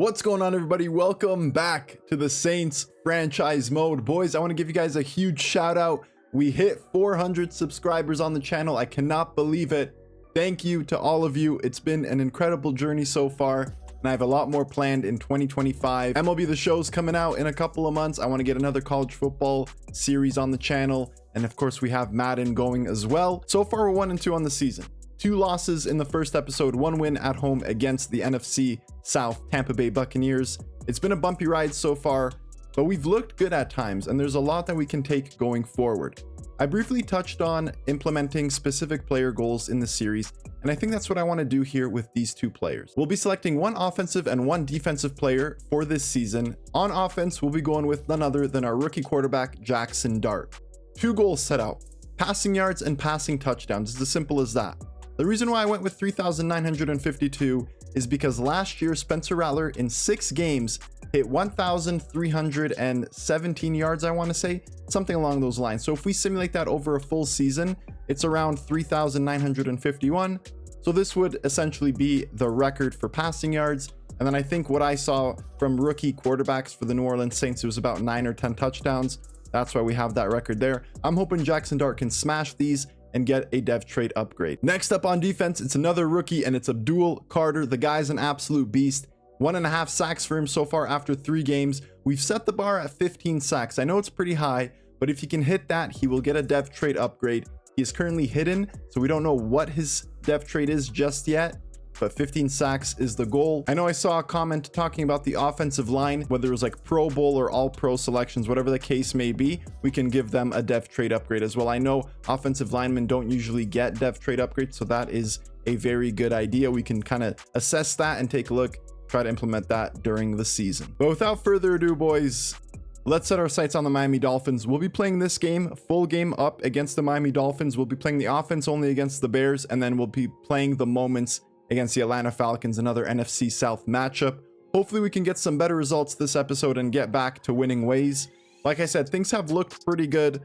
What's going on, everybody? Welcome back to the Saints franchise mode. Boys, I want to give you guys a huge shout out. We hit 400 subscribers on the channel. I cannot believe it. Thank you to all of you. It's been an incredible journey so far, and I have a lot more planned in 2025. MLB The Show is coming out in a couple of months. I want to get another college football series on the channel, and of course we have Madden going as well. So far we're 1-2 on the season. 2 losses in the first episode, 1 win at home against the NFC South Tampa Bay Buccaneers. It's been a bumpy ride so far, but we've looked good at times, and there's a lot that we can take going forward. I briefly touched on implementing specific player goals in the series, and I think that's what I want to do here with these 2 players. We'll be selecting 1 offensive and 1 defensive player for this season. On offense, we'll be going with none other than our rookie quarterback, Jackson Dart. 2 goals set out: passing yards and passing touchdowns. It's as simple as that. The reason why I went with 3,952 is because last year Spencer Rattler in 6 games hit 1,317 yards, I want to say, something along those lines. So if we simulate that over a full season, it's around 3,951. So this would essentially be the record for passing yards. And then I think what I saw from rookie quarterbacks for the New Orleans Saints, it was about 9 or 10 touchdowns. That's why we have that record there. I'm hoping Jackson Dart can smash these and get a dev trait upgrade. Next up on defense, it's another rookie, and it's Abdul Carter. The guy's an absolute beast. 1.5 sacks for him so far after 3 games. We've set the bar at 15 sacks. I know it's pretty high, but if he can hit that, he will get a dev trait upgrade. He is currently hidden, so we don't know what his dev trait is just yet, but 15 sacks is the goal. I know I saw a comment talking about the offensive line, whether it was like Pro Bowl or all pro selections, whatever the case may be, we can give them a dev trait upgrade as well. I know offensive linemen don't usually get dev trait upgrades, so that is a very good idea. We can kind of assess that and take a look, try to implement that during the season. But without further ado, boys, let's set our sights on the Miami Dolphins. We'll be playing this game, full game up against the Miami Dolphins. We'll be playing the offense only against the Bears, and then we'll be playing the moments against the Atlanta Falcons, another NFC South matchup. Hopefully we can get some better results this episode and get back to winning ways. Like I said, things have looked pretty good.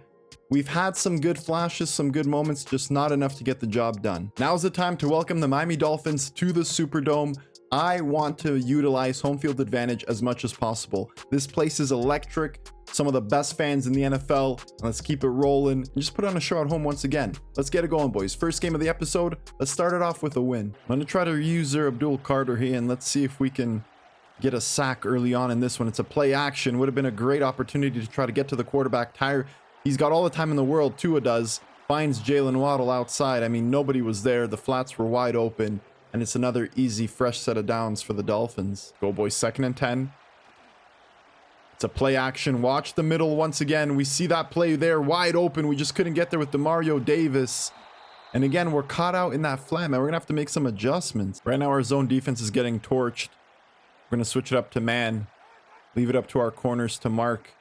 We've had some good flashes, some good moments, just not enough to get the job done. Now's the time to welcome the Miami Dolphins to the Superdome. I want to utilize home field advantage as much as possible. This place is electric. Some of the best fans in the NFL. Let's keep it rolling and just put on a show at home once again. Let's get it going, boys. First game of the episode. Let's start it off with a win. I'm going to try to use their Abdul Carter here, and let's see if we can get a sack early on in this one. It's a play action. Would have been a great opportunity to try to get to the quarterback. He's got all the time in the world. Tua does. Finds Jalen Waddle outside. I mean, nobody was there. The flats were wide open, and it's another easy, fresh set of downs for the Dolphins. Go, boys. 2nd and 10. It's a play action. Watch the middle once again. We see that play there wide open. We just couldn't get there with Demario Davis. And again, we're caught out in that flat, man. We're going to have to make some adjustments. Right now, our zone defense is getting torched. We're going to switch it up to man. Leave it up to our corners to mark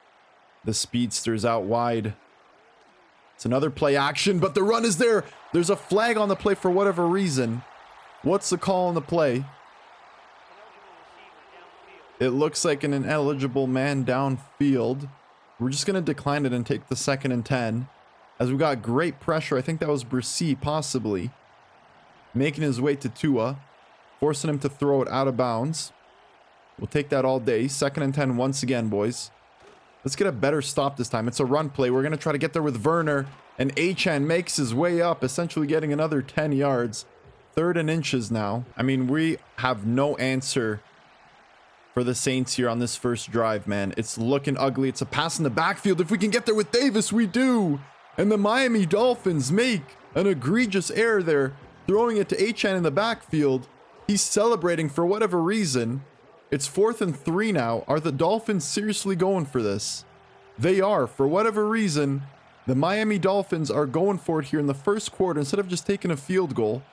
the speedsters out wide. It's another play action, but the run is there. There's a flag on the play for whatever reason. What's the call on the play? It looks like an ineligible man downfield. We're just going to decline it and take the 2nd and 10. As we got great pressure. I think that was Bresee possibly. Making his way to Tua. Forcing him to throw it out of bounds. We'll take that all day. 2nd and 10 once again, boys. Let's get a better stop this time. It's a run play. We're going to try to get there with Werner. And Achane makes his way up, essentially getting another 10 yards. 3rd and inches now. I mean, we have no answer for the Saints here on this first drive, man. It's looking ugly. It's a pass in the backfield. If we can get there with Davis, we do. And the Miami Dolphins make an egregious error there, throwing it to Achane in the backfield. He's celebrating for whatever reason. It's 4th and 3 now. Are the Dolphins seriously going for this? They are. For whatever reason, the Miami Dolphins are going for it here in the first quarter instead of just taking a field goal.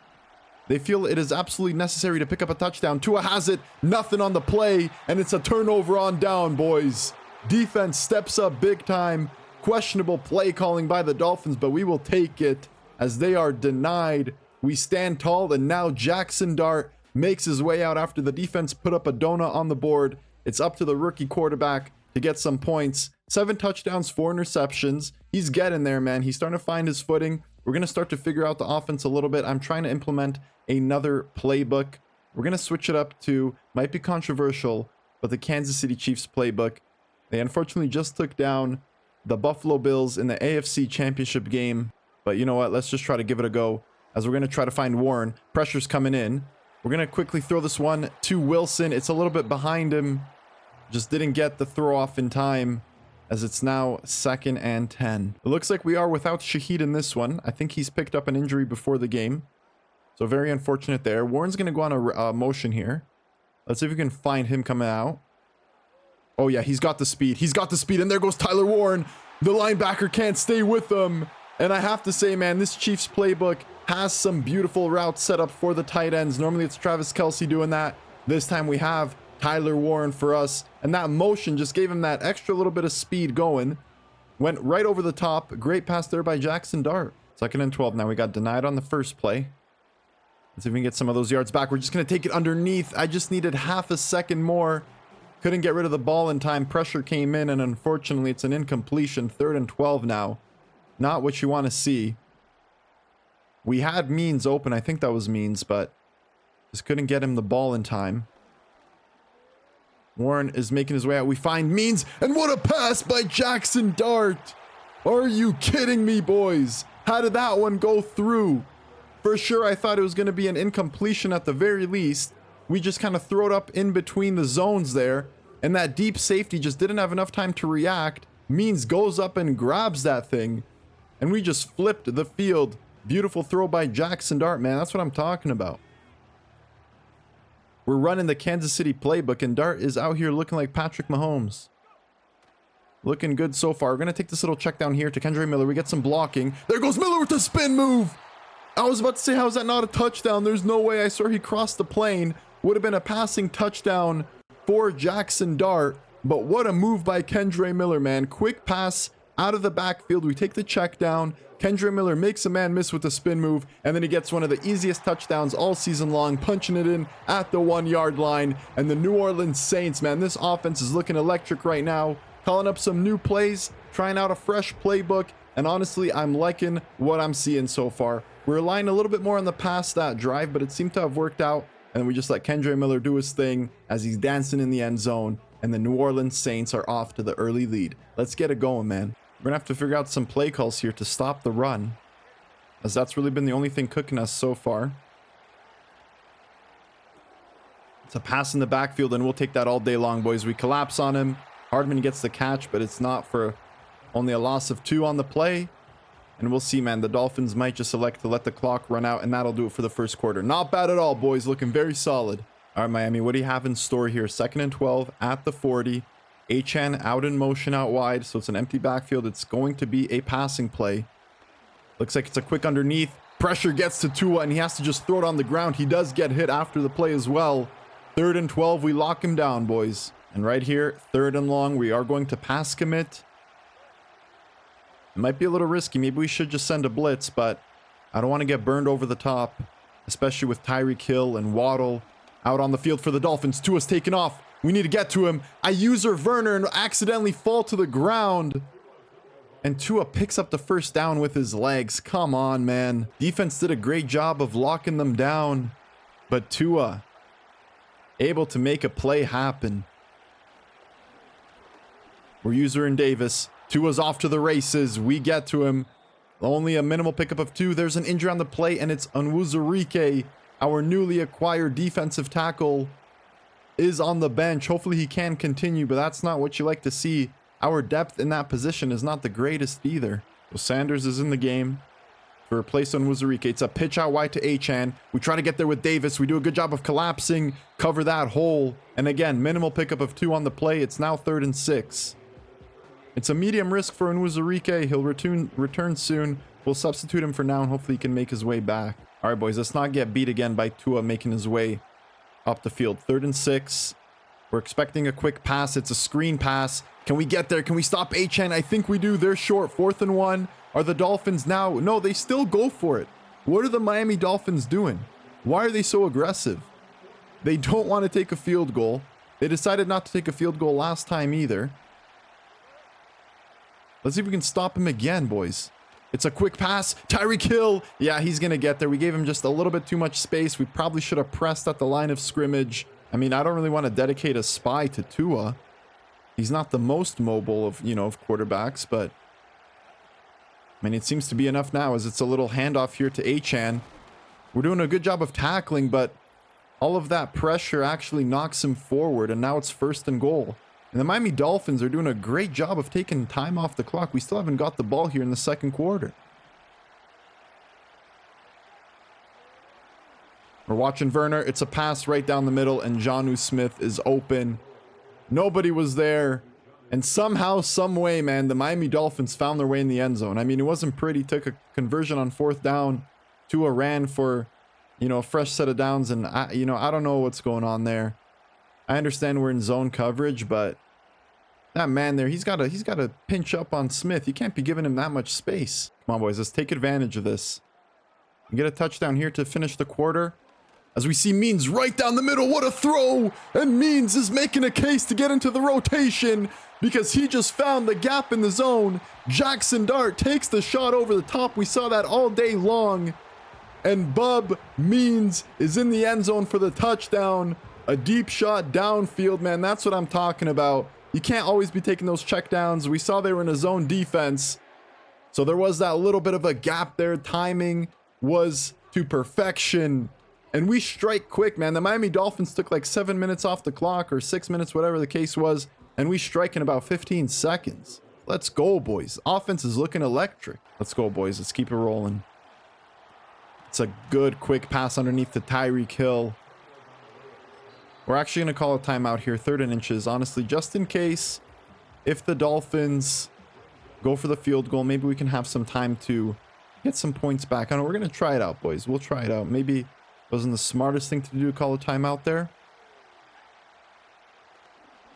They feel it is absolutely necessary to pick up a touchdown. Tua has it, nothing on the play, and it's a turnover on down, boys. Defense steps up big time. Questionable play calling by the Dolphins, but we will take it as they are denied. We stand tall, and now Jackson Dart makes his way out after the defense put up a donut on the board. It's up to the rookie quarterback to get some points. 7 touchdowns, 4 interceptions. He's getting there, man. He's starting to find his footing. We're going to start to figure out the offense a little bit. I'm trying to implement another playbook. We're going to switch it up to, might be controversial, but the Kansas City Chiefs playbook. They unfortunately just took down the Buffalo Bills in the AFC Championship game. But you know what? Let's just try to give it a go, as we're going to try to find Warren. Pressure's coming in. We're going to quickly throw this one to Wilson. It's a little bit behind him. Just didn't get the throw off in time, as it's now 2nd and 10. It looks like we are without Shaheed in this one. I think he's picked up an injury before the game. So very unfortunate there. Warren's going to go on a motion here. Let's see if we can find him coming out. Oh yeah, he's got the speed. He's got the speed, and there goes Tyler Warren. The linebacker can't stay with him. And I have to say, man, this Chiefs playbook has some beautiful routes set up for the tight ends. Normally it's Travis Kelce doing that. This time we have Tyler Warren for us, and that motion just gave him that extra little bit of speed going. Went right over the top. Great pass there by Jackson Dart. 2nd and 12 now. We got denied on the first play. Let's see if we can get some of those yards back. We're just going to take it underneath. I just needed half a second more. Couldn't get rid of the ball in time. Pressure came in, and unfortunately it's an incompletion. 3rd and 12 now. Not what you want to see. We had Means open. I think that was Means, but just couldn't get him the ball in time. Warren is making his way out. We find Means, and what a pass by Jackson Dart. Are you kidding me, boys? How did that one go through? For sure, I thought it was going to be an incompletion at the very least. We just kind of throw it up in between the zones there, and that deep safety just didn't have enough time to react. Means goes up and grabs that thing, and we just flipped the field. Beautiful throw by Jackson Dart, man. That's what I'm talking about. We're running the Kansas City playbook, and Dart is out here looking like Patrick Mahomes. Looking good so far. We're going to take this little check down here to Kendre Miller. We get some blocking. There goes Miller with the spin move. I was about to say, how is that not a touchdown? There's no way. I swear he crossed the plane. Would have been a passing touchdown for Jackson Dart. But what a move by Kendre Miller, man. Quick pass out of the backfield. We take the check down. Kendre Miller makes a man miss with the spin move, and then he gets one of the easiest touchdowns all season long, punching it in at the 1-yard line. And the New Orleans Saints, man, this offense is looking electric right now. Calling up some new plays, trying out a fresh playbook, and honestly, I'm liking what I'm seeing so far. We're relying a little bit more on the pass that drive, but it seemed to have worked out, and we just let Kendre Miller do his thing as he's dancing in the end zone, and the New Orleans Saints are off to the early lead. Let's get it going, man. We're gonna have to figure out some play calls here to stop the run, as that's really been the only thing cooking us so far. It's a pass in the backfield, and we'll take that all day long, boys. We collapse on him. Hardman gets the catch, but it's not for only a loss of 2 on the play. And we'll see, man. The Dolphins might just elect to let the clock run out, and that'll do it for the first quarter. Not bad at all, boys. Looking very solid. All right, Miami, what do you have in store here? 2nd and 12 at the 40. Achane out in motion out wide, so it's an empty backfield. It's going to be a passing play. Looks like it's a quick underneath. Pressure gets to Tua, and he has to just throw it on the ground. He does get hit after the play as well. 3rd and 12, we lock him down, boys. And right here, 3rd and long, we are going to pass commit. It might be a little risky. Maybe we should just send a blitz, but I don't want to get burned over the top, especially with Tyreek Hill and Waddle out on the field for the Dolphins. Tua's taken off. We need to get to him. I user Werner and accidentally fall to the ground. And Tua picks up the first down with his legs. Come on, man. Defense did a great job of locking them down. But Tua able to make a play happen. We're user in Davis. Tua's off to the races. We get to him. Only a minimal pickup of 2. There's an injury on the play, and it's Onwuzurike, our newly acquired defensive tackle, is on the bench. Hopefully he can continue, but that's not what you like to see. Our depth in that position is not the greatest either. So Sanders is in the game to replace Onwuzurike. It's a pitch out wide to Achane. We try to get there with Davis. We do a good job of collapsing, cover that hole. And again, minimal pickup of 2 on the play. It's now 3rd and 6. It's a medium risk for Onwuzurike. He'll return soon. We'll substitute him for now, and hopefully he can make his way back. All right, boys, let's not get beat again by Tua making his way up the field. 3rd and 6. We're expecting a quick pass. It's a screen pass. Can we get there? Can we stop Achane? I think we do. They're short. 4th and 1. Are the Dolphins now? No, they still go for it. What are the Miami Dolphins doing? Why are they so aggressive? They don't want to take a field goal. They decided not to take a field goal last time either. Let's see if we can stop him again, boys. It's a quick pass. Tyreek Hill. Yeah, he's going to get there. We gave him just a little bit too much space. We probably should have pressed at the line of scrimmage. I mean, I don't really want to dedicate a spy to Tua. He's not the most mobile of, of quarterbacks, but I mean, it seems to be enough now as it's a little handoff here to Achane. We're doing a good job of tackling, but all of that pressure actually knocks him forward, and now it's 1st and goal. And the Miami Dolphins are doing a great job of taking time off the clock. We still haven't got the ball here in the 2nd quarter. We're watching Werner. It's a pass right down the middle, and Jonnu Smith is open. Nobody was there. And somehow, some way, man, the Miami Dolphins found their way in the end zone. I mean, it wasn't pretty. Took a conversion on 4th down. Tua ran for, a fresh set of downs. And, I don't know what's going on there. I understand we're in zone coverage, but that man there, he's got to pinch up on Smith. You can't be giving him that much space. Come on, boys. Let's take advantage of this. And get a touchdown here to finish the quarter. As we see Means right down the middle. What a throw! And Means is making a case to get into the rotation because he just found the gap in the zone. Jackson Dart takes the shot over the top. We saw that all day long. And Bub Means is in the end zone for the touchdown. A deep shot downfield, man. That's what I'm talking about. You can't always be taking those checkdowns. We saw they were in a zone defense. So there was that little bit of a gap there. Timing was to perfection. And we strike quick, man. The Miami Dolphins took like 7 minutes off the clock or 6 minutes, whatever the case was. And we strike in about 15 seconds. Let's go, boys. Offense is looking electric. Let's go, boys. Let's keep it rolling. It's a good, quick pass underneath to Tyreek Hill. We're actually going to call a timeout here. 3rd and inches, honestly, just in case if the Dolphins go for the field goal, maybe we can have some time to get some points back. I know we're going to try it out, boys. We'll try it out. Maybe wasn't the smartest thing to do to call a timeout there.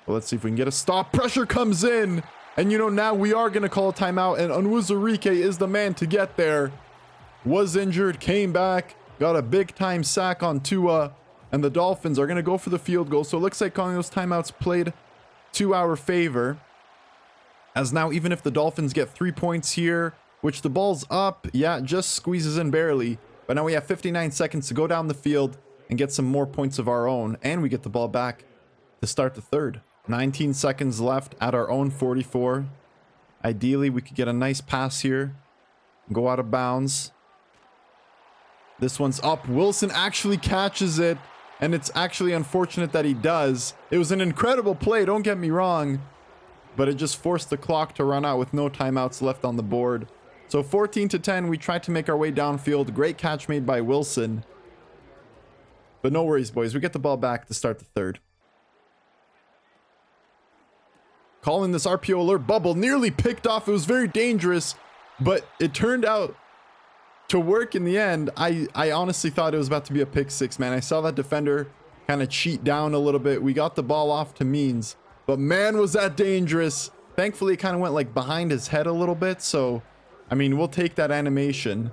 Well, let's see if we can get a stop. Pressure comes in. And, now we are going to call a timeout. And Onwuzurike is the man to get there. Was injured, came back, got a big-time sack on Tua. And the Dolphins are going to go for the field goal. So it looks like calling those timeouts played to our favor. As now, even if the Dolphins get 3 points here, which the ball's up, yeah, it just squeezes in barely. But now we have 59 seconds to go down the field and get some more points of our own. And we get the ball back to start the 3rd. 19 seconds left at our own 44. Ideally, we could get a nice pass here. Go out of bounds. This one's up. Wilson actually catches it. And it's actually unfortunate that he does. It was an incredible play, don't get me wrong. But it just forced the clock to run out with no timeouts left on the board. So 14-10, we tried to make our way downfield. Great catch made by Wilson. But no worries, boys. We get the ball back to start the 3rd. Calling this RPO alert bubble. Nearly picked off. It was very dangerous. But it turned out to work in the end. I honestly thought it was about to be a pick 6, man. I saw that defender kind of cheat down a little bit. We got the ball off to Means. But man, was that dangerous. Thankfully, it kind of went like behind his head a little bit. So, I mean, we'll take that animation.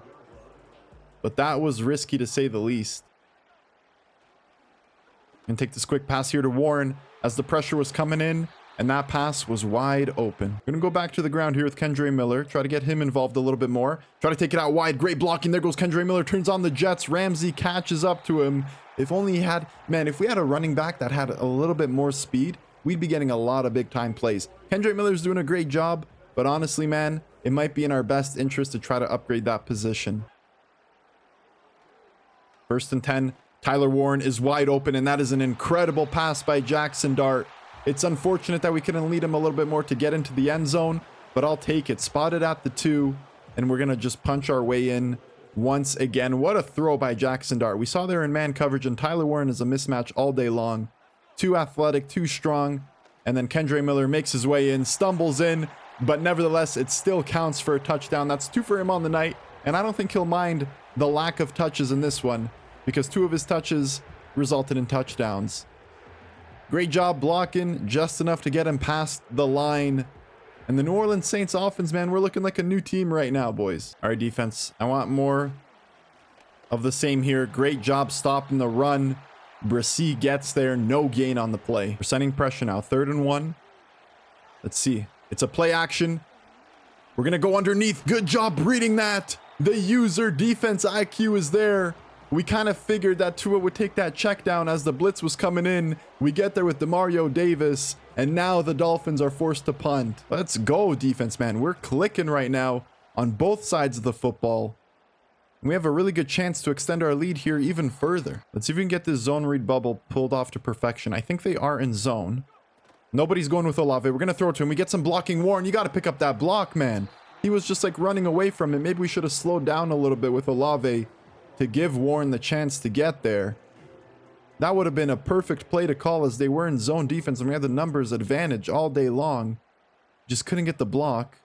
But that was risky to say the least. And take this quick pass here to Warren as the pressure was coming in. And that pass was wide open. We're going to go back to the ground here with Kendre Miller. Try to get him involved a little bit more. Try to take it out wide. Great blocking. There goes Kendre Miller. Turns on the Jets. Ramsey catches up to him. If only he had... Man, if we had a running back that had a little bit more speed, we'd be getting a lot of big-time plays. Kendre Miller's doing a great job. But honestly, man, it might be in our best interest to try to upgrade that position. 1st and 10. Tyler Warren is wide open. And that is an incredible pass by Jackson Dart. It's unfortunate that we couldn't lead him a little bit more to get into the end zone, but I'll take it. Spotted at the 2, and we're going to just punch our way in once again. What a throw by Jackson Dart. We saw there in man coverage, and Tyler Warren is a mismatch all day long. Too athletic, too strong, and then Kendre Miller makes his way in, stumbles in, but nevertheless, it still counts for a touchdown. That's 2 for him on the night, and I don't think he'll mind the lack of touches in this one, because 2 of his touches resulted in touchdowns. Great job blocking, just enough to get him past the line. And the New Orleans Saints offense, man, we're looking like a new team right now, boys. All right, defense, I want more of the same here. Great job stopping the run. Brissy gets there, no gain on the play. We're sending pressure now, 3rd and 1. Let's see. It's a play action. We're going to go underneath. Good job reading that. The user defense IQ is there. We kind of figured that Tua would take that check down as the blitz was coming in. We get there with Demario Davis, and now the Dolphins are forced to punt. Let's go, defense, man. We're clicking right now on both sides of the football. We have a really good chance to extend our lead here even further. Let's see if we can get this zone read bubble pulled off to perfection. I think they are in zone. Nobody's going with Olave. We're going to throw it to him. We get some blocking. Warren, you got to pick up that block, man. He was just like running away from it. Maybe we should have slowed down a little bit with Olave to give Warren the chance to get there. That would have been a perfect play to call as they were in zone defense and we had the numbers advantage all day long. Just couldn't get the block.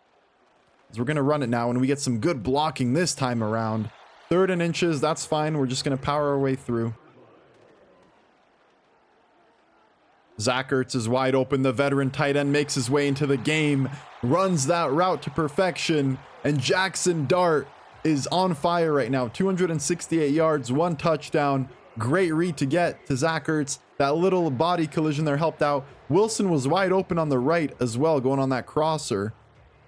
So we're going to run it now and we get some good blocking this time around. 3rd and inches, that's fine. We're just going to power our way through. Zach Ertz is wide open. The veteran tight end makes his way into the game, runs that route to perfection, and Jackson Dart is on fire right now. 268 yards, 1 touchdown. Great read to get to Zach Ertz. That little body collision there helped out. Wilson was wide open on the right as well, going on that crosser.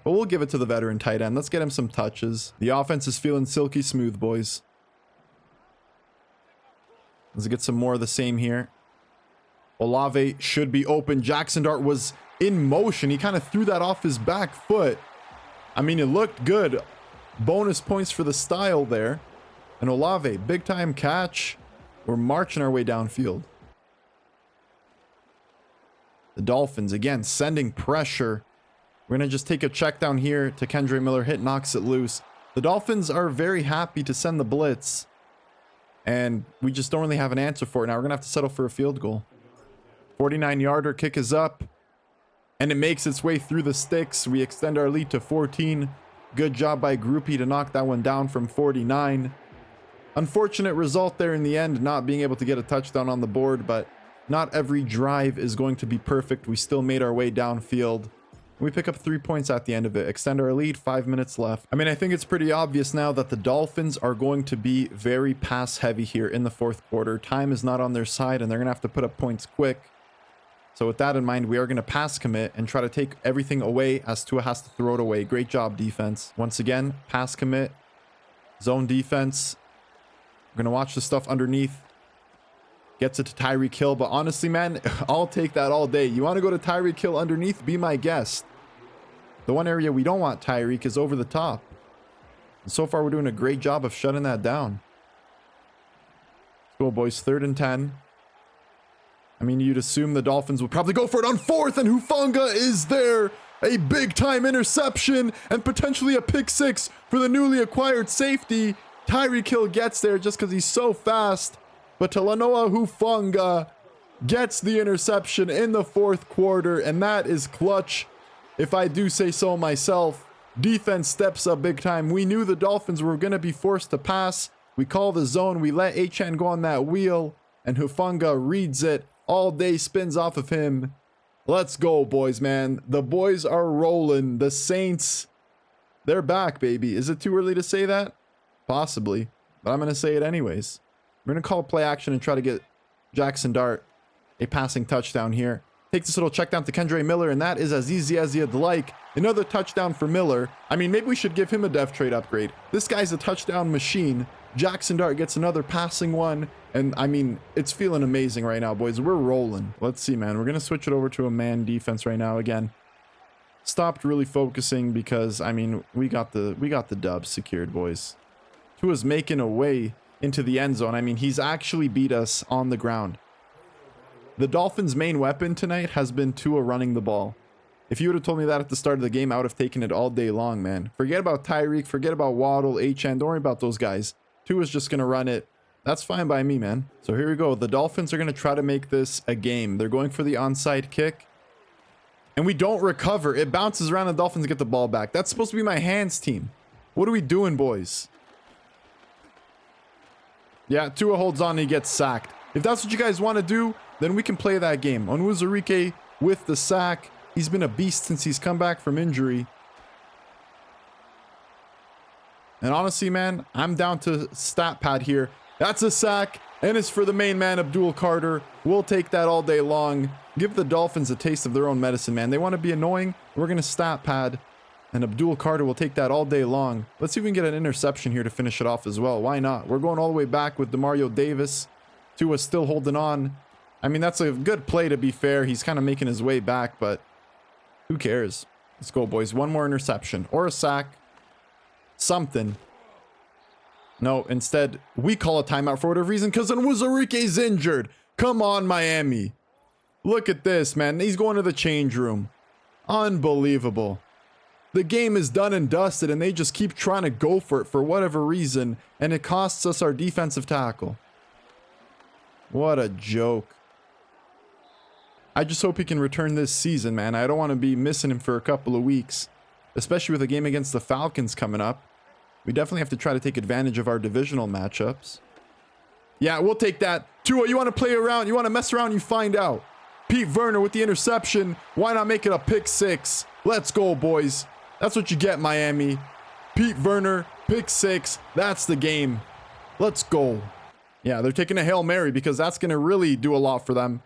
But we'll give it to the veteran tight end. Let's get him some touches. The offense is feeling silky smooth, boys. Let's get some more of the same here. Olave should be open. Jackson Dart was in motion. He kind of threw that off his back foot. I mean, it looked good. Bonus points for the style there. And Olave, big time catch. We're marching our way downfield. The Dolphins, again, sending pressure. We're going to just take a check down here to Kendre Miller. Hit knocks it loose. The Dolphins are very happy to send the blitz. And we just don't really have an answer for it. Now we're going to have to settle for a field goal. 49-yarder kick is up. And it makes its way through the sticks. We extend our lead to 14. Good job by Groupie to knock that one down from 49. Unfortunate result there in the end, not being able to get a touchdown on the board, but not every drive is going to be perfect. We still made our way downfield. We pick up 3 points at the end of it. Extend our lead, 5 minutes left. I mean, I think it's pretty obvious now that the Dolphins are going to be very pass heavy here in the 4th quarter. Time is not on their side and they're going to have to put up points quick. So with that in mind, we are going to pass commit and try to take everything away as Tua has to throw it away. Great job, defense. Once again, pass commit, zone defense. We're going to watch the stuff underneath. Gets it to Tyreek Hill, but honestly, man, I'll take that all day. You want to go to Tyreek Hill underneath? Be my guest. The one area we don't want Tyreek is over the top. And so far, we're doing a great job of shutting that down. Let's go, boys. 3rd and 10. I mean, you'd assume the Dolphins would probably go for it on 4th, and Hufanga is there. A big-time interception and potentially a pick 6 for the newly acquired safety. Tyreek Hill gets there just because he's so fast. But Talanoa Hufanga gets the interception in the 4th quarter, and that is clutch, if I do say so myself. Defense steps up big time. We knew the Dolphins were going to be forced to pass. We call the zone. We let Achane go on that wheel, and Hufanga reads it. All day spins off of him. Let's go, boys, man. The boys are rolling. The Saints, they're back, baby. Is it too early to say that? Possibly, but I'm going to say it anyways. We're going to call play action and try to get Jackson Dart a passing touchdown here. Take this little check down to Kendre Miller, and that is as easy as you'd like. Another touchdown for Miller. I mean, maybe we should give him a dev trade upgrade. This guy's a touchdown machine. Jackson Dart gets another passing one, and I mean, it's feeling amazing right now, boys. We're rolling. Let's see, man. We're going to switch it over to a man defense right now again. Stopped really focusing because, I mean, we got the dub secured, boys. Tua's making a way into the end zone. I mean, he's actually beat us on the ground. The Dolphins' main weapon tonight has been Tua running the ball. If you would have told me that at the start of the game, I would have taken it all day long, man. Forget about Tyreek, forget about Waddle, Achane, don't worry about those guys. Tua's just going to run it. That's fine by me, man. So here we go. The Dolphins are going to try to make this a game. They're going for the onside kick. And we don't recover. It bounces around the Dolphins to get the ball back. That's supposed to be my hands team. What are we doing, boys? Yeah, Tua holds on and he gets sacked. If that's what you guys want to do, then we can play that game. Onwuzurike with the sack. He's been a beast since he's come back from injury. And honestly, man, I'm down to stat pad here. That's a sack, and it's for the main man, Abdul Carter. We'll take that all day long. Give the Dolphins a taste of their own medicine, man. They want to be annoying. We're going to stat pad. And Abdul Carter will take that all day long. Let's see if we can get an interception here to finish it off as well. Why not? We're going all the way back with Demario Davis. Tua still holding on. I mean, that's a good play to be fair. He's kind of making his way back, but who cares? Let's go, boys. One more interception or a sack. Something. No, instead, we call a timeout for whatever reason because Onwuzurike's injured. Come on, Miami. Look at this, man. He's going to the change room. Unbelievable. The game is done and dusted, and they just keep trying to go for it for whatever reason, and it costs us our defensive tackle. What a joke. I just hope he can return this season, man. I don't want to be missing him for a couple of weeks, especially with a game against the Falcons coming up. We definitely have to try to take advantage of our divisional matchups. Yeah, we'll take that. Tua, you want to play around? You want to mess around? You find out. Pete Werner with the interception. Why not make it a pick six? Let's go, boys. That's what you get, Miami. Pete Werner, pick six. That's the game. Let's go. Yeah, they're taking a Hail Mary because that's going to really do a lot for them.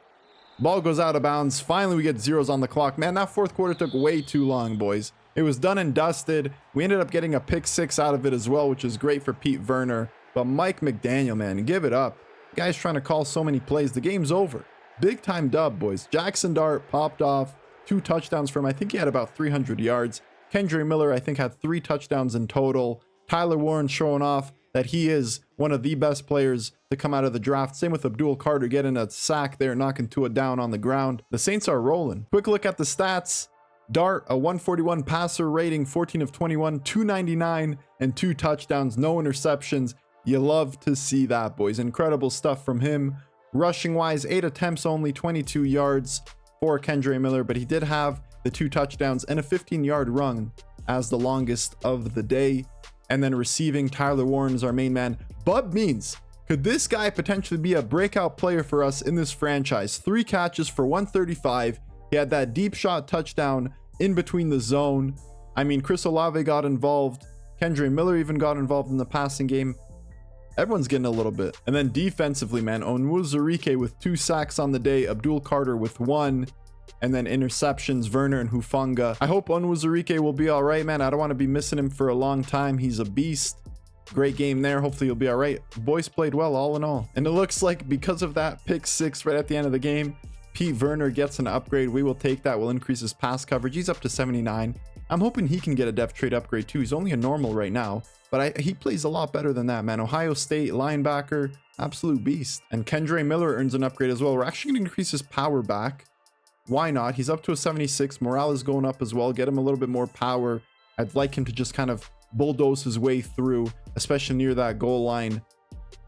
Ball goes out of bounds. Finally, we get zeros on the clock. Man, that fourth quarter took way too long, boys. It was done and dusted. We ended up getting a pick six out of it as well, which is great for Pete Werner. But Mike McDaniel, man, give it up. The guy's trying to call so many plays. The game's over. Big time dub, boys. Jackson Dart popped off. 2 touchdowns for him. I think he had about 300 yards. Kendre Miller, I think, had 3 touchdowns in total. Tyler Warren showing off that he is one of the best players to come out of the draft. Same with Abdul Carter getting a sack there, knocking Tua down on the ground. The Saints are rolling. Quick look at the stats. Dart, a 141 passer rating, 14 of 21, 299, and 2 touchdowns, no interceptions. You love to see that, boys. Incredible stuff from him. Rushing wise, 8 attempts only, 22 yards for Kendre Miller, but he did have the 2 touchdowns and a 15-yard run as the longest of the day. And then receiving, Tyler Warren is our main man. Bub Means, could this guy potentially be a breakout player for us in this franchise? 3 catches for 135. He had that deep shot touchdown in between the zone. I mean, Chris Olave got involved. Kendre Miller even got involved in the passing game. Everyone's getting a little bit. And then defensively, man, Onwuzurike with 2 sacks on the day. Abdul Carter with 1. And then interceptions, Werner and Hufanga. I hope Onwuzurike will be all right, man. I don't want to be missing him for a long time. He's a beast. Great game there. Hopefully he'll be all right. Boys played well all in all. And it looks like because of that pick 6 right at the end of the game, Pete Werner gets an upgrade. We will take that. We'll increase his pass coverage. He's up to 79. I'm hoping he can get a depth trade upgrade too. He's only a normal right now, but he plays a lot better than that, man. Ohio State linebacker, absolute beast. And Kendre Miller earns an upgrade as well. We're actually going to increase his power back. Why not? He's up to a 76. Morale is going up as well. Get him a little bit more power. I'd like him to just kind of bulldoze his way through, especially near that goal line.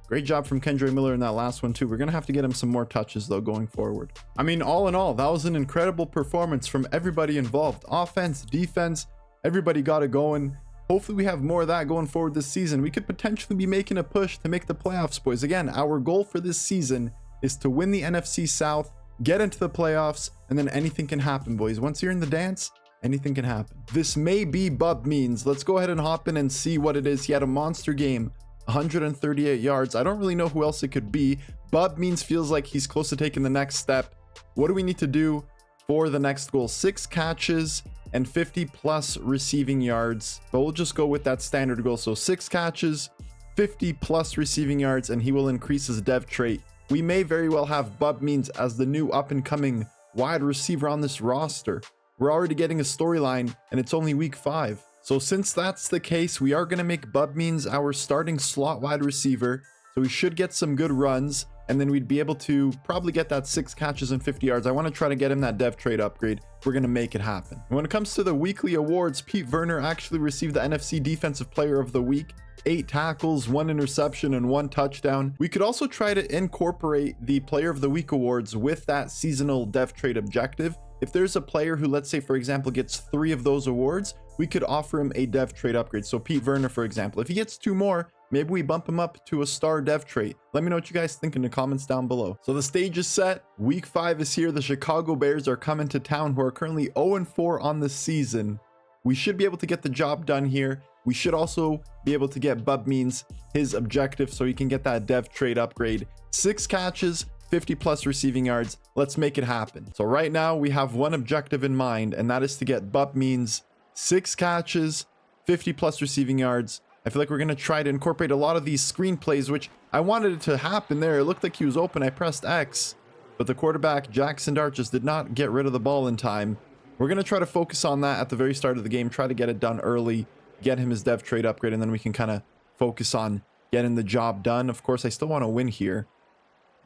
Great job from Kendre Miller in that last one too. We're going to have to get him some more touches though going forward. I mean, all in all, that was an incredible performance from everybody involved. Offense, defense, everybody got it going. Hopefully we have more of that going forward this season. We could potentially be making a push to make the playoffs, boys. Again, our goal for this season is to win the NFC South, get into the playoffs, and then anything can happen, boys. Once you're in the dance, anything can happen. This may be Bub Means. Let's go ahead and hop in and see what it is. He had a monster game, 138 yards. I don't really know who else it could be. Bub Means feels like he's close to taking the next step. What do we need to do for the next goal? 6 catches and 50 plus receiving yards. But we'll just go with that standard goal. So 6 catches, 50 plus receiving yards, and he will increase his dev trait. We may very well have Bub Means as the new up-and-coming wide receiver on this roster. We're already getting a storyline, and it's only week 5. So since that's the case, we are going to make Bub Means our starting slot wide receiver. So we should get some good runs, and then we'd be able to probably get that 6 catches and 50 yards. I want to try to get him that dev trade upgrade. We're going to make it happen. And when it comes to the weekly awards, Pete Werner actually received the NFC Defensive Player of the Week. 8 tackles, 1 interception, and 1 touchdown. We could also try to incorporate the Player of the Week awards with that seasonal dev trade objective. If there's a player who, let's say, for example, gets 3 of those awards, we could offer him a dev trade upgrade. So Pete Werner, for example, if he gets 2 more, maybe we bump him up to a star dev trait. Let me know what you guys think in the comments down below. So the stage is set. Week 5 is here. The Chicago Bears are coming to town, who are currently 0-4 on the season. We should be able to get the job done here. We should also be able to get Bub Means his objective so he can get that dev trade upgrade. 6 catches, 50 plus receiving yards. Let's make it happen. So right now we have one objective in mind, and that is to get Bub Means 6 catches, 50 plus receiving yards. I feel like we're going to try to incorporate a lot of these screen plays, which I wanted it to happen there. It looked like he was open. I pressed X, but the quarterback, Jackson Dart, just did not get rid of the ball in time. We're going to try to focus on that at the very start of the game, try to get it done early, get him his dev trade upgrade, and then we can kind of focus on getting the job done. Of course, I still want to win here,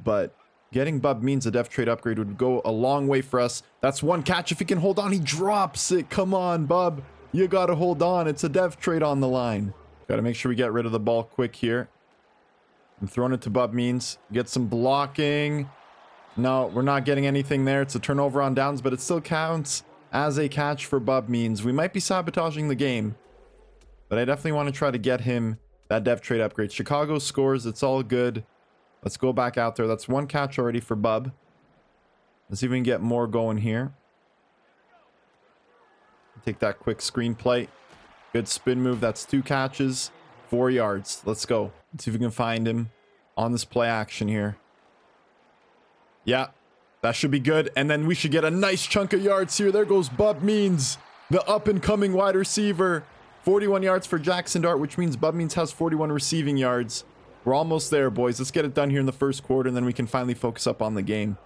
but getting Bub means a dev trade upgrade would go a long way for us. That's 1 catch. If he can hold on, he drops it. Come on, Bub. You got to hold on. It's a dev trade on the line. Got to make sure we get rid of the ball quick here. I'm throwing it to Bub means. Get some blocking. No, we're not getting anything there. It's a turnover on downs, but it still counts as a catch for Bub means. We might be sabotaging the game, but I definitely want to try to get him that dev trade upgrade. Chicago scores. It's all good. Let's go back out there. That's 1 catch already for Bub. Let's see if we can get more going here. Take that quick screen play. Good spin move. That's 2 catches, 4 yards. Let's go. Let's see if we can find him on this play action here. Yeah, that should be good. And then we should get a nice chunk of yards here. There goes Bub Means, the up-and-coming wide receiver. 41 yards for Jackson Dart, which means Bub Means has 41 receiving yards. We're almost there, boys. Let's get it done here in the first quarter, and then we can finally focus up on the game.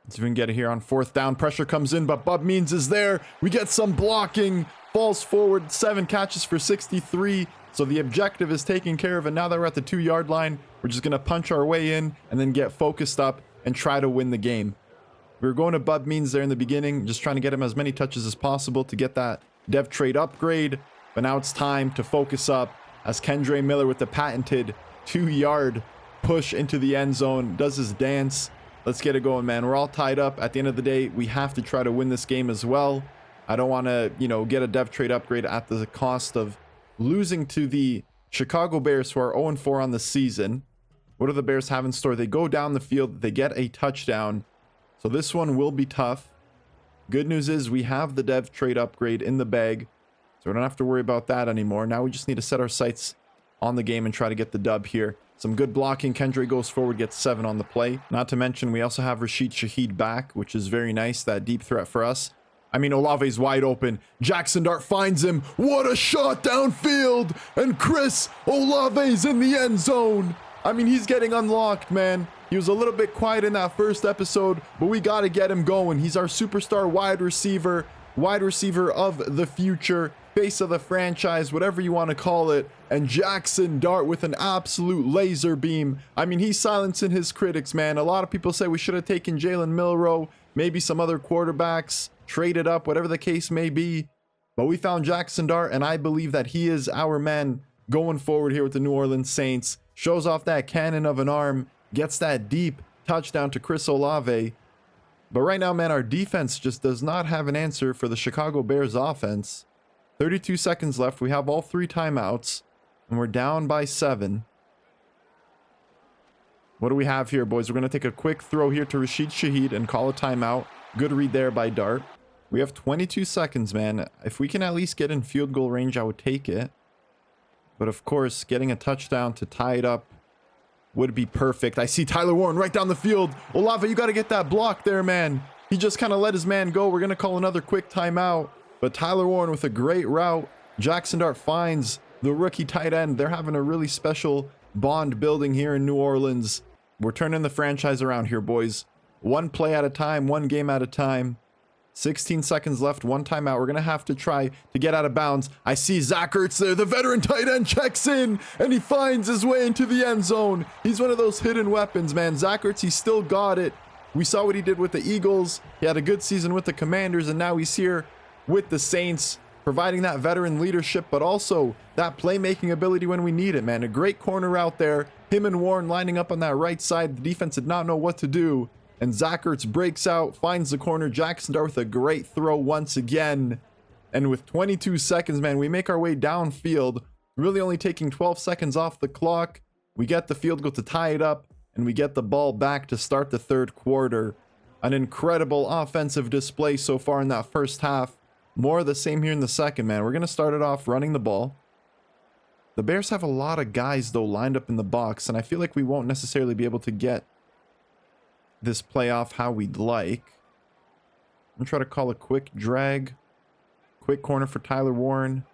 Let's see if we can get it here on 4th down. Pressure comes in, but Bub Means is there. We get some blocking. Falls forward. 7 catches for 63. So the objective is taken care of, and now that we're at the 2-yard line, we're just going to punch our way in and then get focused up and try to win the game. We were going to Bub Means there in the beginning, just trying to get him as many touches as possible to get that dev trade upgrade. But now it's time to focus up as Kendre Miller with the patented 2-yard push into the end zone does his dance. Let's get it going, man. We're all tied up. At the end of the day, we have to try to win this game as well. I don't want to, get a dev trade upgrade at the cost of losing to the Chicago Bears, who are 0-4 on the season. What do the Bears have in store? They go down the field. They get a touchdown. So this one will be tough. Good news is we have the dev trade upgrade in the bag, so we don't have to worry about that anymore. Now we just need to set our sights on the game and try to get the dub here. Some good blocking. Kendre goes forward, gets 7 on the play. Not to mention, we also have Rashid Shaheed back, which is very nice. That deep threat for us. I mean, Olave's wide open. Jackson Dart finds him. What a shot downfield. And Chris Olave's in the end zone. I mean, he's getting unlocked, man. He was a little bit quiet in that first episode, but we got to get him going. He's our superstar wide receiver of the future, face of the franchise, whatever you want to call it. And Jackson Dart with an absolute laser beam. I mean, he's silencing his critics, man. A lot of people say we should have taken Jalen Milroe, maybe some other quarterbacks, traded up, whatever the case may be. But we found Jackson Dart, and I believe that he is our man going forward here with the New Orleans Saints. Shows off that cannon of an arm, gets that deep touchdown to Chris Olave. But right now, man, our defense just does not have an answer for the Chicago Bears offense. 32 seconds left. We have all 3 timeouts, and we're down by 7. What do we have here, boys? We're going to take a quick throw here to Rashid Shaheed and call a timeout. Good read there by Dart. We have 22 seconds, man. If we can at least get in field goal range, I would take it. But of course, getting a touchdown to tie it up would be perfect. I see Tyler Warren right down the field. Olave, you got to get that block there, man. He just kind of let his man go. We're going to call another quick timeout. But Tyler Warren with a great route. Jackson Dart finds the rookie tight end. They're having a really special bond building here in New Orleans. We're turning the franchise around here, boys. 1 play at a time, 1 game at a time. 16 seconds left, 1 timeout. We're going to have to try to get out of bounds. I see Zach Ertz there. The veteran tight end checks in, and he finds his way into the end zone. He's one of those hidden weapons, man. Zach Ertz, he still got it. We saw what he did with the Eagles. He had a good season with the Commanders, and now he's here with the Saints, providing that veteran leadership, but also that playmaking ability when we need it, man. A great corner out there. Him and Warren lining up on that right side. The defense did not know what to do. And Zach Ertz breaks out, finds the corner. Jackson Dart with a great throw once again. And with 22 seconds, man, we make our way downfield. Really only taking 12 seconds off the clock. We get the field goal to tie it up. And we get the ball back to start the 3rd quarter. An incredible offensive display so far in that first half. More of the same here in the second, man. We're going to start it off running the ball. The Bears have a lot of guys, though, lined up in the box. And I feel like we won't necessarily be able to get this play off how we'd like. I'm trying to call a quick drag. Quick corner for Tyler Warren.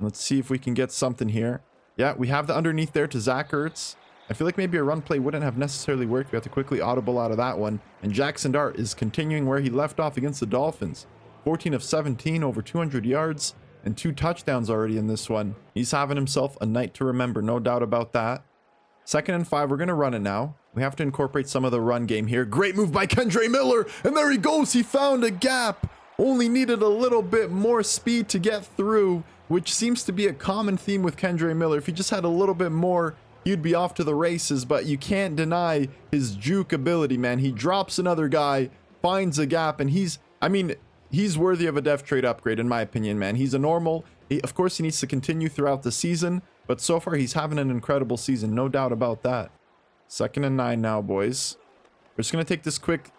Let's see if we can get something here. Yeah, we have the underneath there to Zach Ertz. I feel like maybe a run play wouldn't have necessarily worked. We have to quickly audible out of that one. And Jackson Dart is continuing where he left off against the Dolphins. 14 of 17, over 200 yards, and 2 touchdowns already in this one. He's having himself a night to remember, no doubt about that. 2nd and 5, we're going to run it now. We have to incorporate some of the run game here. Great move by Kendre Miller, and there he goes. He found a gap. Only needed a little bit more speed to get through, which seems to be a common theme with Kendre Miller. If he just had a little bit more, he'd be off to the races, but you can't deny his juke ability, man. He drops another guy, finds a gap, and he's worthy of a def trade upgrade, in my opinion, man. He's a normal. Of course, he needs to continue throughout the season, but so far he's having an incredible season, no doubt about that. 2nd and 9 now, boys. We're just going to take this quick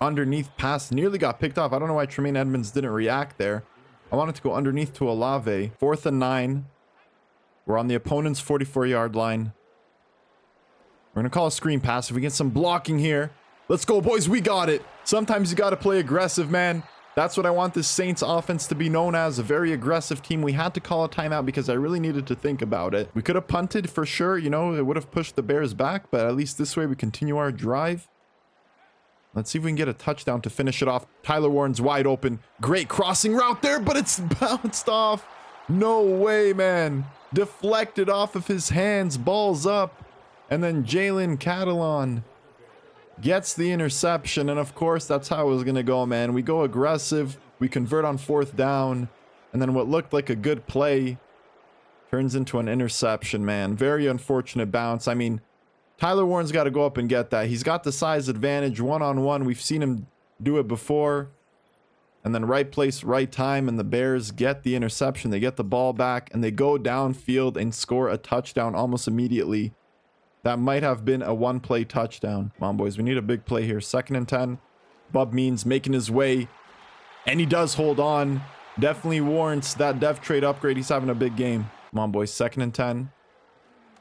underneath pass. Nearly got picked off. I don't know why Tremaine Edmonds didn't react there. I wanted to go underneath to Olave. 4th and 9. We're on the opponent's 44-yard line. We're going to call a screen pass. If we get some blocking here. Let's go, boys. We got it. Sometimes you got to play aggressive, man. That's what I want this Saints offense to be known as, a very aggressive team. We had to call a timeout because I really needed to think about it. We could have punted for sure, you know, it would have pushed the Bears back, but at least this way we continue our drive. Let's see if we can get a touchdown to finish it off. Tyler Warren's wide open. Great crossing route there, but it's bounced off. No way, man. Deflected off of his hands, balls up, and then Jalen Catalon gets the interception, and of course that's how it was gonna go, man. We go aggressive, we convert on 4th down, and then what looked like a good play turns into an interception, man. Very unfortunate bounce. I mean, Tyler Warren's got to go up and get that. He's got the size advantage one-on-one. We've seen him do it before. And then right place, right time, and the Bears get the interception. They get the ball back, and they go downfield and score a touchdown almost immediately. That might have been a one-play touchdown. Come on, boys. We need a big play here. 2nd and 10. Bub Means making his way. And he does hold on. Definitely warrants that def trade upgrade. He's having a big game. Come on, boys. 2nd and 10.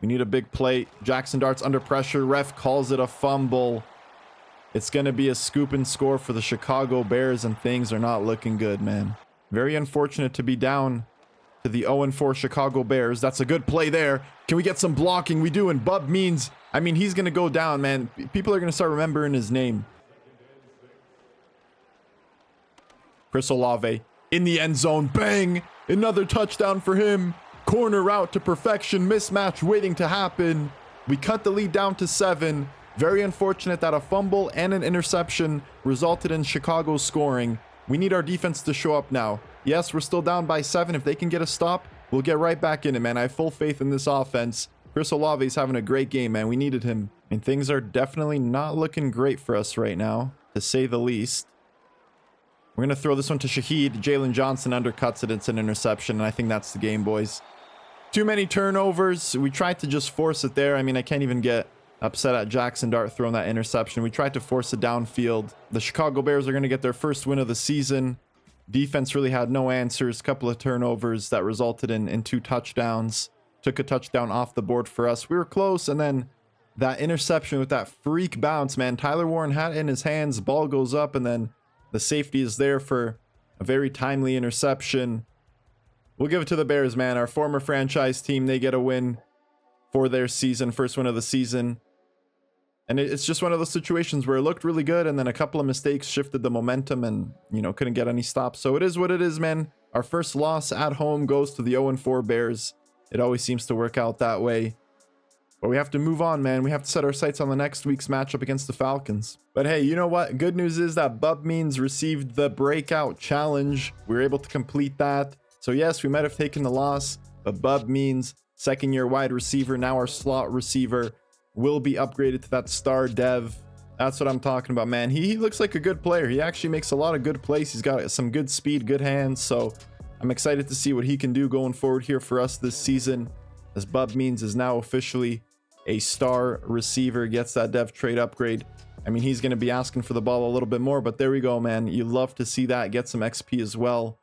We need a big play. Jackson Dart's under pressure. Ref calls it a fumble. It's going to be a scoop and score for the Chicago Bears, and things are not looking good, man. Very unfortunate to be down to the 0-4 Chicago Bears. That's a good play there. Can we get some blocking? We do, and Bub Means, I mean, he's going to go down, man. People are going to start remembering his name. Chris Olave in the end zone. Bang! Another touchdown for him. Corner route to perfection. Mismatch waiting to happen. We cut the lead down to 7. Very unfortunate that a fumble and an interception resulted in Chicago scoring. We need our defense to show up now. Yes, we're still down by 7. If they can get a stop, we'll get right back in it, man. I have full faith in this offense. Chris Olave is having a great game, man. We needed him. And things are definitely not looking great for us right now, to say the least. We're going to throw this one to Shaheed. Jalen Johnson undercuts it. It's an interception, and I think that's the game, boys. Too many turnovers. We tried to just force it there. I mean, I can't even get upset at Jackson Dart throwing that interception. We tried to force it downfield. The Chicago Bears are going to get their first win of the season. Defense really had no answers. Couple of turnovers that resulted in 2 touchdowns. Took a touchdown off the board for us. We were close, and then that interception with that freak bounce, man. Tyler Warren had it in his hands. Ball goes up, and then the safety is there for a very timely interception. We'll give it to the Bears, man. Our former franchise team, they get a win for their season. First win of the season. And it's just one of those situations where it looked really good, and then a couple of mistakes shifted the momentum and, you know, couldn't get any stops. So it is what it is, man. Our first loss at home goes to the 0-4 Bears. It always seems to work out that way. But we have to move on, man. We have to set our sights on the next week's matchup against the Falcons. But hey, you know what? Good news is that Bub Means received the breakout challenge. We were able to complete that. So yes, we might have taken the loss, but Bub Means, second-year wide receiver, now our slot receiver, will be upgraded to that star dev. That's what I'm talking about, man. He looks like a good player. He actually makes a lot of good plays. He's got some good speed, good hands. So I'm excited to see what he can do going forward here for us this season, as Bub Means is now officially a star receiver, gets that dev trade upgrade. I mean, he's going to be asking for the ball a little bit more, but there we go, man. You love to see that. Get some XP as well.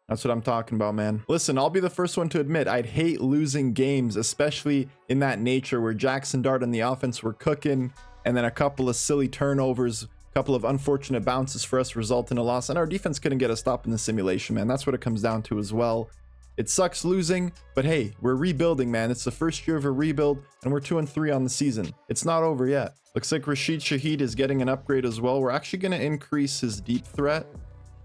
That's what I'm talking about, man. Listen, I'll be the first one to admit I'd hate losing games, especially in that nature where Jackson Dart and the offense were cooking, and then a couple of silly turnovers, a couple of unfortunate bounces for us result in a loss, and our defense couldn't get a stop in the simulation, man. That's what it comes down to as well. It sucks losing, but hey, we're rebuilding, man. It's the first year of a rebuild, and we're 2-3 on the season. It's not over yet. Looks like Rashid Shaheed is getting an upgrade as well. We're actually going to increase his deep threat.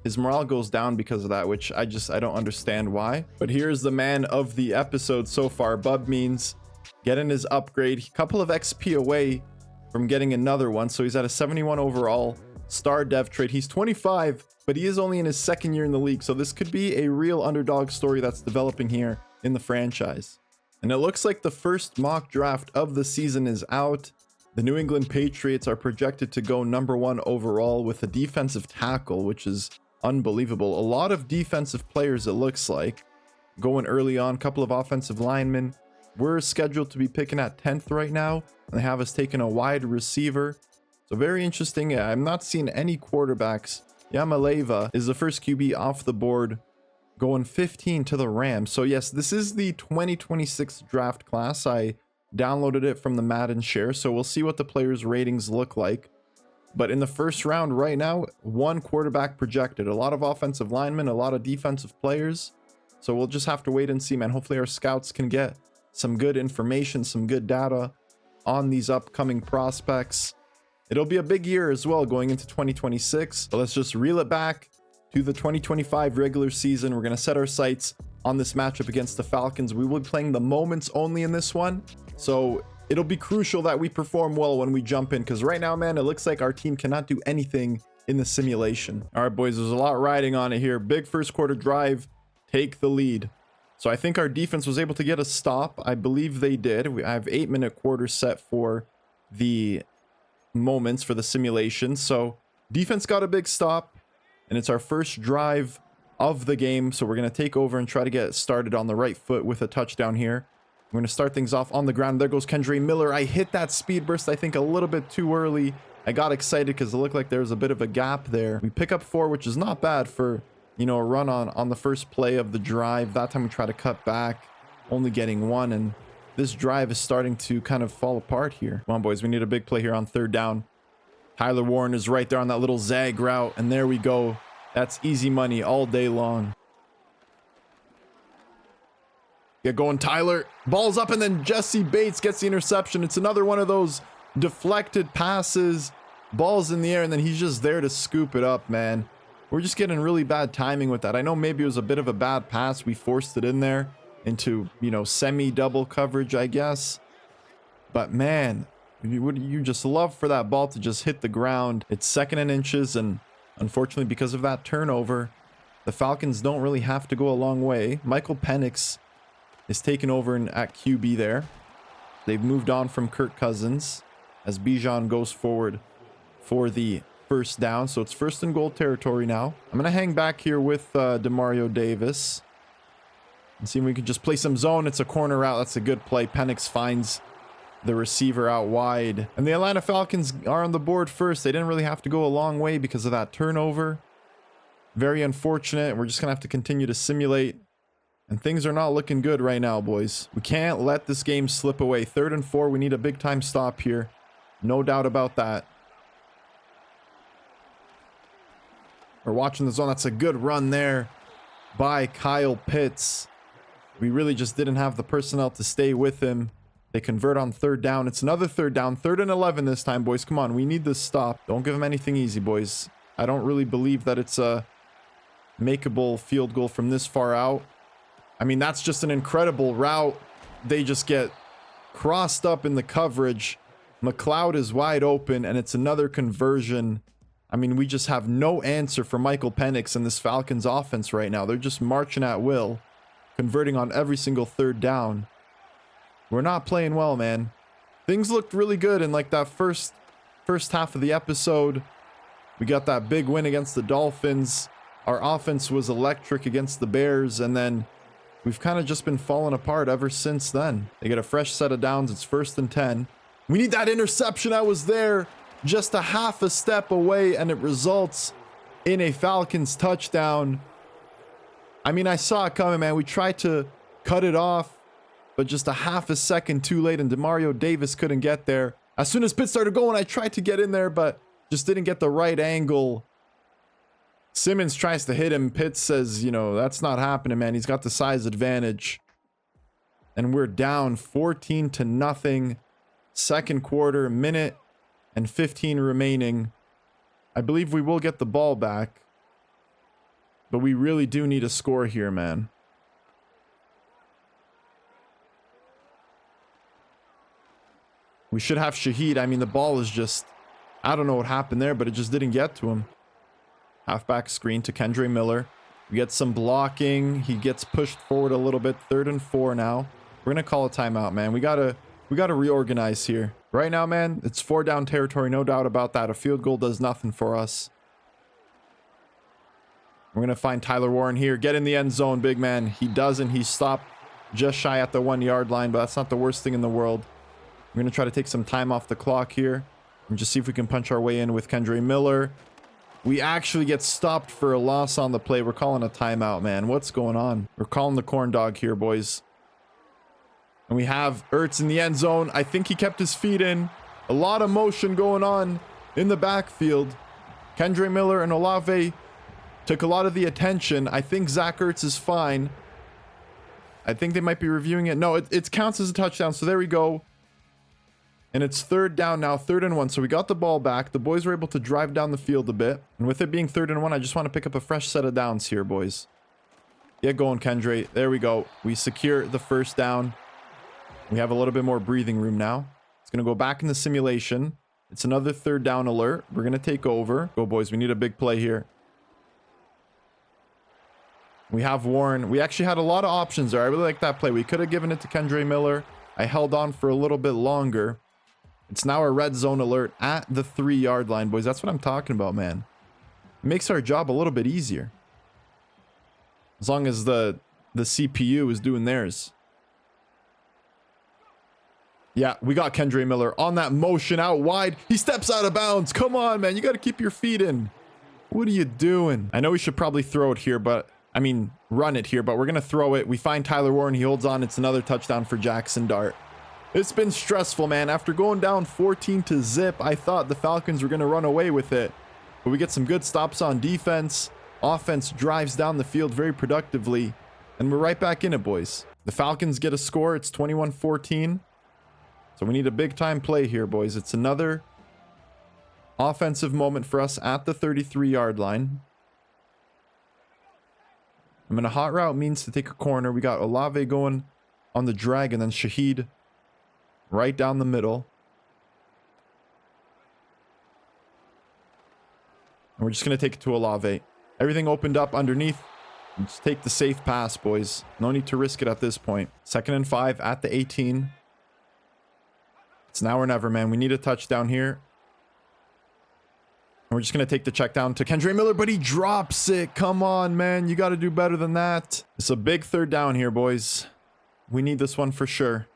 His morale goes down because of that, which I don't understand why. But here's the man of the episode so far. Bub Means getting his upgrade. A couple of XP away from getting another one. So he's at a 71 overall star dev trait. He's 25, but he is only in his second year in the league. So this could be a real underdog story that's developing here in the franchise. And it looks like the first mock draft of the season is out. The New England Patriots are projected to go #1 overall with a defensive tackle, which is unbelievable. A lot of defensive players, it looks like, going early on. Couple of offensive linemen. We're scheduled to be picking at 10th right now, and they have us taking a wide receiver. So very interesting. Yeah, I'm not seeing any quarterbacks. Yamaleva is the first QB off the board, going 15 to the Rams. So yes, this is the 2026 draft class. I downloaded it from the Madden share, so we'll see what the players' ratings look like. But in the first round right now, one quarterback projected. A lot of offensive linemen, a lot of defensive players. So we'll just have to wait and see, man. Hopefully our scouts can get some good information, some good data on these upcoming prospects. It'll be a big year as well going into 2026. So let's just reel it back to the 2025 regular season. We're going to set our sights on this matchup against the Falcons. We will be playing the moments only in this one. So it'll be crucial that we perform well when we jump in, because right now, man, it looks like our team cannot do anything in the simulation. All right, boys, there's a lot riding on it here. Big first quarter drive, take the lead. So I think our defense was able to get a stop. I believe they did. I have 8-minute quarters set for the moments for the simulation. So defense got a big stop, and it's our first drive of the game. So we're going to take over and try to get started on the right foot with a touchdown here. We're going to start things off on the ground. There goes Kendre Miller. I hit that speed burst, I think, a little bit too early. I got excited because it looked like there was a bit of a gap there. We pick up 4, which is not bad for, you know, a run on the first play of the drive. That time we try to cut back, only getting 1. And this drive is starting to kind of fall apart here. Come on, boys. We need a big play here on 3rd down. Tyler Warren is right there on that little zag route. And there we go. That's easy money all day long. Get going, Tyler. Ball's up, and then Jesse Bates gets the interception. It's another one of those deflected passes. Ball's in the air, and then he's just there to scoop it up, man. We're just getting really bad timing with that. I know maybe it was a bit of a bad pass. We forced it in there into, you know, semi-double coverage, I guess. But, man, you just love for that ball to just hit the ground. It's 2nd and inches, and unfortunately, because of that turnover, the Falcons don't really have to go a long way. Michael Penix is taken over at QB there. They've moved on from Kirk Cousins as Bijan goes forward for the first down. So it's 1st and goal territory now. I'm going to hang back here with Demario Davis and see if we can just play some zone. It's a corner route. That's a good play. Penix finds the receiver out wide. And the Atlanta Falcons are on the board first. They didn't really have to go a long way because of that turnover. Very unfortunate. We're just going to have to continue to simulate. And things are not looking good right now, boys. We can't let this game slip away. 3rd and 4. We need a big time stop here. No doubt about that. We're watching the zone. That's a good run there by Kyle Pitts. We really just didn't have the personnel to stay with him. They convert on 3rd down. It's another 3rd down. 3rd and 11 this time, boys. Come on. We need this stop. Don't give them anything easy, boys. I don't really believe that it's a makeable field goal from this far out. I mean, that's just an incredible route. They just get crossed up in the coverage. McLeod is wide open, and it's another conversion. I mean, we just have no answer for Michael Penix and this Falcons offense right now. They're just marching at will, converting on every single 3rd down. We're not playing well, man. Things looked really good in like that first half of the episode. We got that big win against the Dolphins. Our offense was electric against the Bears, and then we've kind of just been falling apart ever since then. They get a fresh set of downs. It's 1st and 10. We need that interception. I was there just a half a step away, and it results in a Falcons touchdown. I mean, I saw it coming, man. We tried to cut it off, but just a half a second too late, and Demario Davis couldn't get there. As soon as Pitts started going, I tried to get in there, but Just didn't get the right angle. Simmons tries to hit him. Pitts says, you know, that's not happening, man. He's got the size advantage. And we're down 14-0. Second quarter, minute and 15 remaining. I believe we will get the ball back. But we really do need a score here, man. We should have Shaheed. I mean, the ball is just... I don't know what happened there, but it just didn't get to him. Halfback screen to Kendre Miller. We get some blocking. He gets pushed forward a little bit. 3rd and 4 now. We're going to call a timeout, man. We gotta reorganize here. Right now, man, it's 4 down territory. No doubt about that. A field goal does nothing for us. We're going to find Tyler Warren here. Get in the end zone, big man. He doesn't. He stopped just shy at the 1-yard line, but that's not the worst thing in the world. We're going to try to take some time off the clock here and just see if we can punch our way in with Kendre Miller. We actually get stopped for a loss on the play. We're calling a timeout, man. What's going on? We're calling the corn dog here, boys. And we have Ertz in the end zone. I think he kept his feet in. A lot of motion going on in the backfield. Kendre Miller and Olave took a lot of the attention. I think Zach Ertz is fine. I think they might be reviewing it. No, it counts as a touchdown. So there we go. And it's 3rd down now, 3rd and 1. So we got the ball back. The boys were able to drive down the field a bit. And with it being 3rd and 1, I just want to pick up a fresh set of downs here, boys. Get going, Kendre. There we go. We secure the 1st down. We have a little bit more breathing room now. It's going to go back in the simulation. It's another 3rd down alert. We're going to take over. Go, boys. We need a big play here. We have Warren. We actually had a lot of options there. I really like that play. We could have given it to Kendre Miller. I held on for a little bit longer. It's now a red zone alert at the 3-yard line, boys. That's what I'm talking about, man. It makes our job a little bit easier. As long as the CPU is doing theirs. Yeah, we got Kendre Miller on that motion out wide. He steps out of bounds. Come on, man. You got to keep your feet in. What are you doing? I know we should probably throw it here, but... I mean, run it here, but we're going to throw it. We find Tyler Warren. He holds on. It's another touchdown for Jackson Dart. It's been stressful, man. After going down 14-0, I thought the Falcons were going to run away with it. But we get some good stops on defense. Offense drives down the field very productively. And we're right back in it, boys. The Falcons get a score. It's 21-14. So we need a big-time play here, boys. It's another offensive moment for us at the 33-yard line. I'm in a hot route means to take a corner. We got Olave going on the drag and then Shaheed right down the middle. And we're just going to take it to Olave. Everything opened up underneath. Let's take the safe pass, boys. No need to risk it at this point. 2nd and 5 at the 18. It's now or never, man. We need a touchdown here. And we're just going to take the check down to Kendre Miller, but he drops it. Come on, man. You got to do better than that. It's a big 3rd down here, boys. We need this one for sure.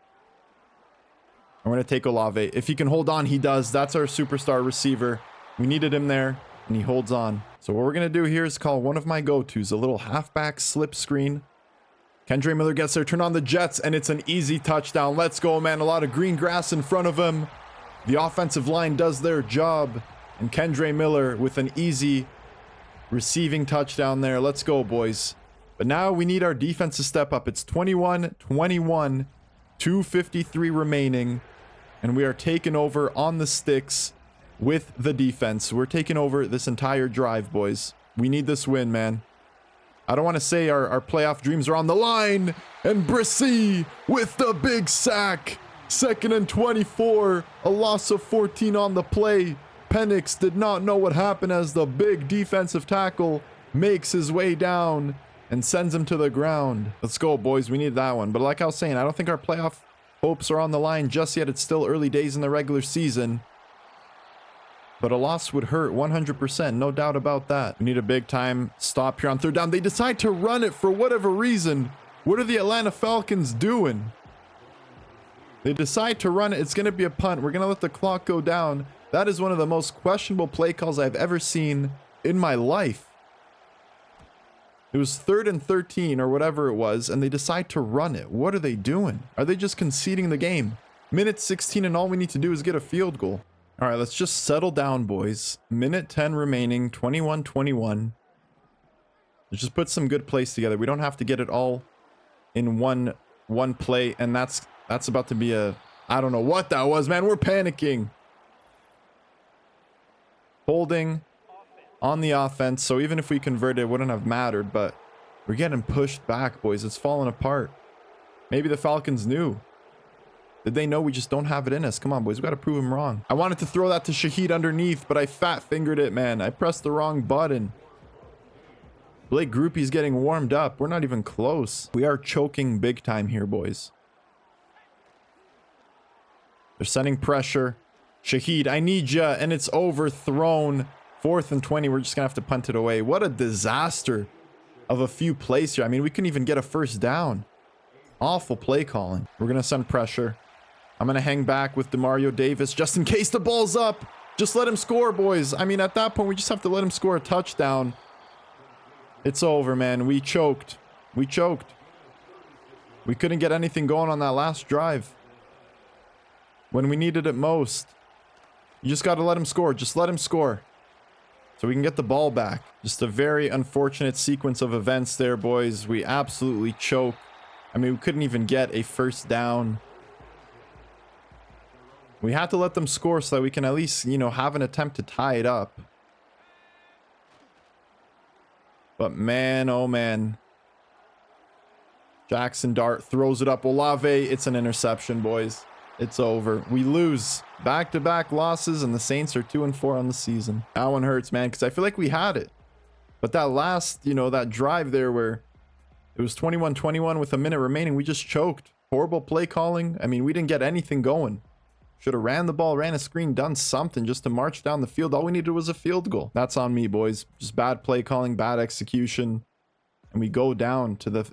We're going to take Olave. If he can hold on, he does. That's our superstar receiver. We needed him there, and he holds on. So what we're going to do here is call one of my go-tos, a little halfback slip screen. Kendre Miller gets there, turn on the Jets, and it's an easy touchdown. Let's go, man. A lot of green grass in front of him. The offensive line does their job. And Kendre Miller with an easy receiving touchdown there. Let's go, boys. But now we need our defense to step up. It's 21-21, 2:53 remaining. And we are taking over on the sticks with the defense. We're taking over this entire drive, boys. We need this win, man. I don't want to say our playoff dreams are on the line. And Brissy with the big sack. 2nd and 24. A loss of 14 on the play. Penix did not know what happened as the big defensive tackle makes his way down and sends him to the ground. Let's go, boys. We need that one. But like I was saying, I don't think our playoff hopes are on the line just yet. It's still early days in the regular season. But a loss would hurt 100%. No doubt about that. We need a big time stop here on 3rd down. They decide to run it for whatever reason. What are the Atlanta Falcons doing? They decide to run it. It's going to be a punt. We're going to let the clock go down. That is one of the most questionable play calls I've ever seen in my life. It was 3rd and 13 or whatever it was, and they decide to run it. What are they doing? Are they just conceding the game? Minute 16, and all we need to do is get a field goal. All right, let's just settle down, boys. Minute 10 remaining, 21-21. Let's just put some good plays together. We don't have to get it all in one play, and that's about to be a, I don't know what that was, man. We're panicking. Holding on the offense, so even if we converted, it wouldn't have mattered, but we're getting pushed back, boys. It's falling apart. Maybe the Falcons knew. Did they know we just don't have it in us? Come on, boys. We got to prove them wrong. I wanted to throw that to Shaheed underneath, but I fat fingered it, man. I pressed the wrong button. Blake Groupie's getting warmed up. We're not even close. We are choking big time here, boys. They're sending pressure. Shaheed, I need ya. And it's overthrown. 4th and 20. We're just going to have to punt it away. What a disaster of a few plays here. I mean, we couldn't even get a first down. Awful play calling. We're going to send pressure. I'm going to hang back with Demario Davis just in case the ball's up. Just let him score, boys. I mean, at that point, we just have to let him score a touchdown. It's over, man. We choked. We choked. We couldn't get anything going on that last drive when we needed it most. You just got to let him score. Just let him score so we can get the ball back. Just a very unfortunate sequence of events there, boys. We absolutely choked. I mean, we couldn't even get a first down. We had to let them score so that we can at least, you know, have an attempt to tie it up. But man, oh man. Jackson Dart throws it up. Olave, it's an interception, boys. It's over. We lose. Back-to-back losses, and the Saints are 2-4 on the season. That one hurts, man, because I feel like we had it. But that last, you know, that drive there where it was 21-21 with a minute remaining, we just choked. Horrible play calling. I mean, we didn't get anything going. Should have ran the ball, ran a screen, done something just to march down the field. All we needed was a field goal. That's on me, boys. Just bad play calling, bad execution. And we go down to the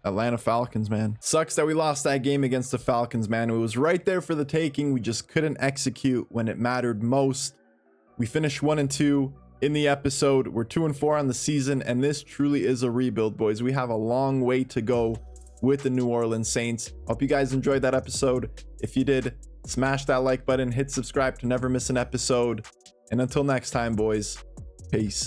Atlanta Falcons, man. Sucks that we lost that game against the Falcons, man. It was right there for the taking. We just couldn't execute when it mattered most. We finished 1-2 in the episode. We're 2-4 on the season, and this truly is a rebuild, boys. We have a long way to go with the New Orleans Saints. Hope you guys enjoyed that episode. If you did, smash that like button, hit subscribe to never miss an episode. And until next time, boys, peace.